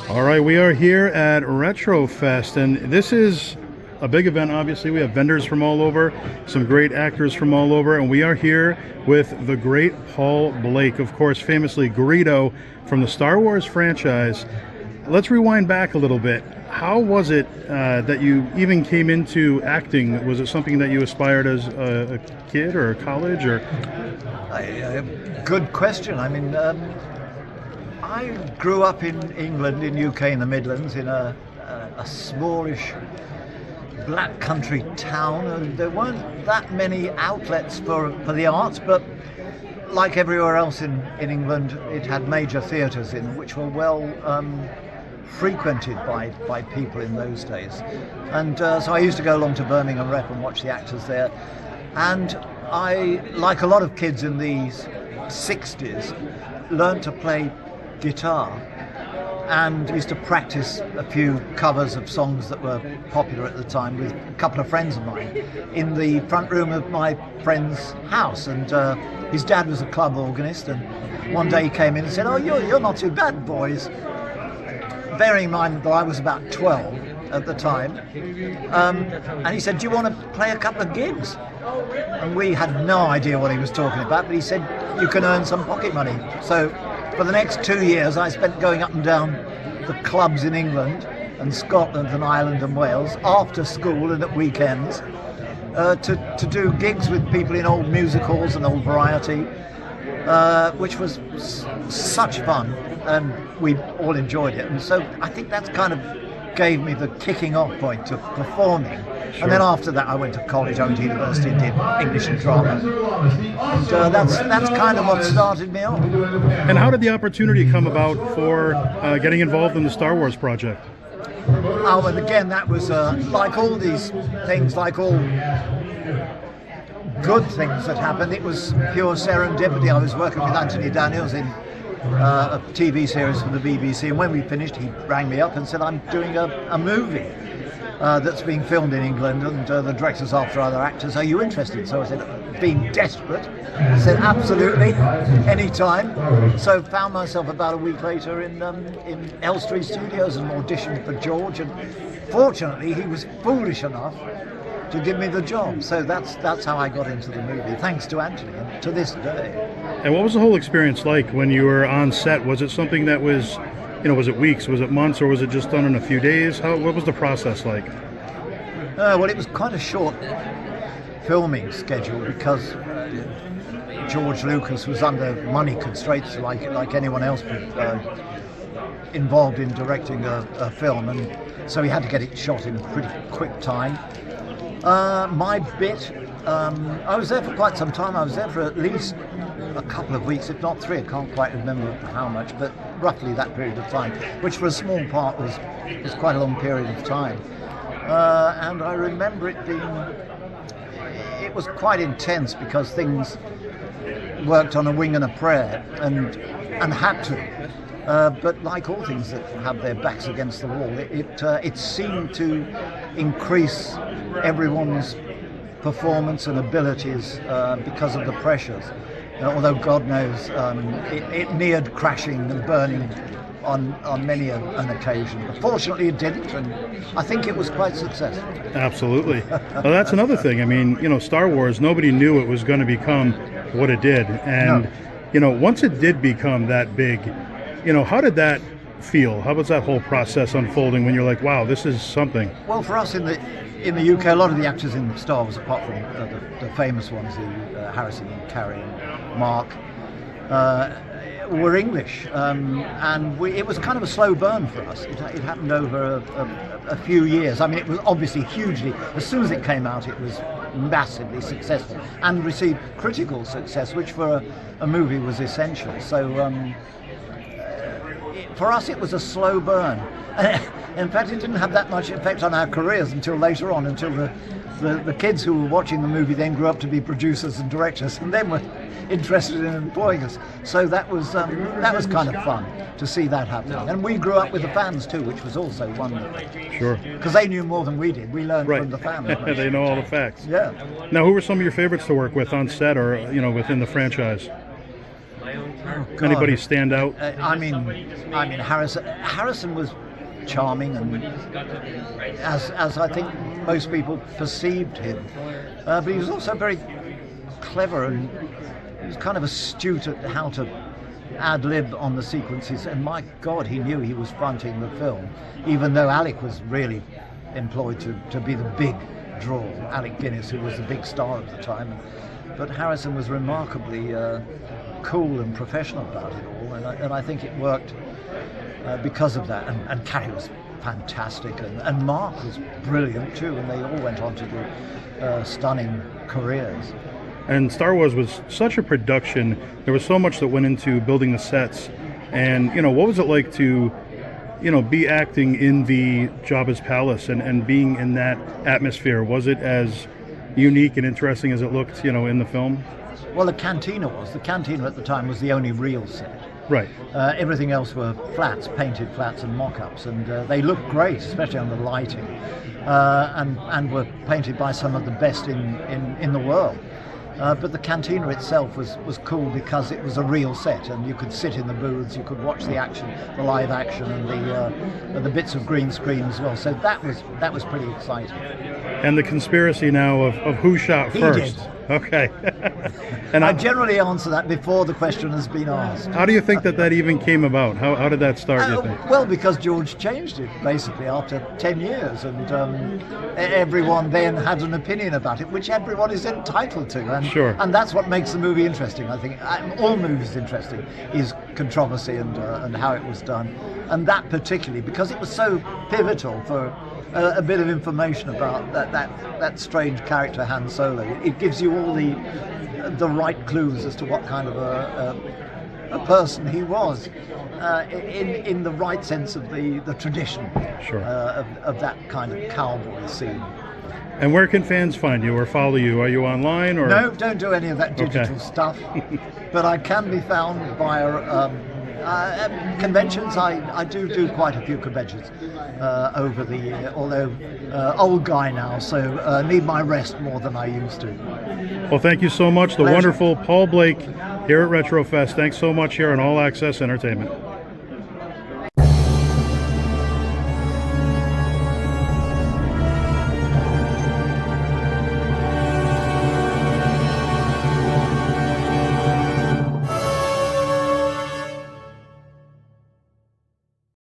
All right, we are here at RetroFest, and this is a big event. Obviously, we have vendors from all over, some great actors from all over, and we are here with the great Paul Blake, of course, famously Greedo from the Star Wars franchise. Let's rewind back a little bit. How was it that you even came into acting? Was it something that you aspired as a kid or college, or? Good question. I grew up in England, in UK, in the Midlands, in a smallish black country town, and there weren't that many outlets for the arts, but like everywhere else in England, it had major theatres in which were well frequented by people in those days. And so I used to go along to Birmingham Rep and watch the actors there. And I, like a lot of kids in the 60s, learned to play guitar and used to practice a few covers of songs that were popular at the time with a couple of friends of mine in the front room of my friend's house. And his dad was a club organist, and one day he came in and said, "Oh, you're not too bad, boys." Bearing in mind that I was about 12 at the time, and he said, "Do you want to play a couple of gigs?" And we had no idea what he was talking about, but he said, "You can earn some pocket money." So for the next 2 years, I spent going up and down the clubs in England and Scotland and Ireland and Wales after school and at weekends to do gigs with people in old music halls and old variety, which was such fun, and we all enjoyed it. And so I think that's kind of gave me the kicking off point to performing. Sure. And then after that I went to college, I went to university and did English and drama. And that's kind of what started me off. And how did the opportunity come about for getting involved in the Star Wars project? Oh, and again, that was like all these things, like all good things that happened, it was pure serendipity. I was working with Anthony Daniels in a TV series for the BBC, and when we finished he rang me up and said, "I'm doing a movie that's being filmed in England, and the director's after other actors. Are you interested?" So I said, being desperate, I said absolutely, anytime. So found myself about a week later in Elstree Studios and auditioned for George, and fortunately he was foolish enough to give me the job. So that's how I got into the movie, thanks to Anthony, and to this day. And what was the whole experience like when you were on set? Was it something that was, was it weeks, was it months, or was it just done in a few days? What was the process like? Well, it was quite a short filming schedule because George Lucas was under money constraints like anyone else involved in directing a film, and so he had to get it shot in a pretty quick time. My bit, I was there for quite some time. I was there for at least a couple of weeks, if not 3. I can't quite remember how much, but roughly that period of time, which for a small part was quite a long period of time. And I remember it was quite intense because things worked on a wing and a prayer, and had to. But like all things that have their backs against the wall, it seemed to increase everyone's performance and abilities because of the pressures. Although God knows it neared crashing and burning on many an occasion. But fortunately it didn't, and I think it was quite successful. Absolutely. Well, that's another thing. I mean, Star Wars, nobody knew it was going to become what it did. And, once it did become that big, how did that feel? How was that whole process unfolding when you're like, wow, this is something? Well, for us in the UK, a lot of the actors in Star Wars, apart from the famous ones, Harrison and Carrie and Mark, were English, and it was kind of a slow burn for us. It happened over a few years. I mean, it was obviously hugely, as soon as it came out, it was massively successful and received critical success, which for a movie was essential. So for us it was a slow burn. In fact, it didn't have that much effect on our careers until later on, until the kids who were watching the movie then grew up to be producers and directors, and then were interested in employing us. So that was kind of fun to see that happening. And we grew up with the fans too, which was also wonderful. Sure. Because they knew more than we did. We learned from the fans. They know all the facts. Yeah. Now, who were some of your favorites to work with on set or, within the franchise? God. Anybody stand out? I mean, Harrison was charming, and as I think most people perceived him, but he was also very clever, and he was kind of astute at how to ad lib on the sequences. And my God, he knew he was fronting the film, even though Alec was really employed to be the big draw. Alec Guinness, who was the big star at the time, but Harrison was remarkably cool and professional about it all, and I think it worked because of that. And Carrie was fantastic, and Mark was brilliant too, and they all went on to do stunning careers. And Star Wars was such a production. There was so much that went into building the sets. And, what was it like to, be acting in the Jabba's palace and being in that atmosphere? Was it as unique and interesting as it looked, in the film? Well, the cantina at the time was the only real set. Right. Everything else were flats, painted flats and mock-ups, and they looked great, especially on the lighting, and were painted by some of the best in the world. But the cantina itself was cool because it was a real set, and you could sit in the booths, you could watch the action, the live action, and the bits of green screen as well. So that was pretty exciting. And the conspiracy now of who shot first. Did. Okay. And I generally answer that before the question has been asked. How do you think that even came about? How did that start, you think? Well, because George changed it, basically, after 10 years. And everyone then had an opinion about it, which everyone is entitled to. And, sure. And that's what makes the movie interesting, I think. All movies interesting is controversy and how it was done. And that particularly, because it was so pivotal for a bit of information about that strange character Han Solo. It gives you all the right clues as to what kind of a person he was, in the right sense of the tradition. Sure. Of that kind of cowboy scene. And where can fans find you or follow you? Are you online or? No, don't do any of that digital stuff. But I can be found via conventions. I do quite a few conventions over the year, although old guy now, so need my rest more than I used to. Well, thank you so much. The Pleasure. wonderful Paul Blake here at RetroFest. Thanks so much here on All Access Entertainment.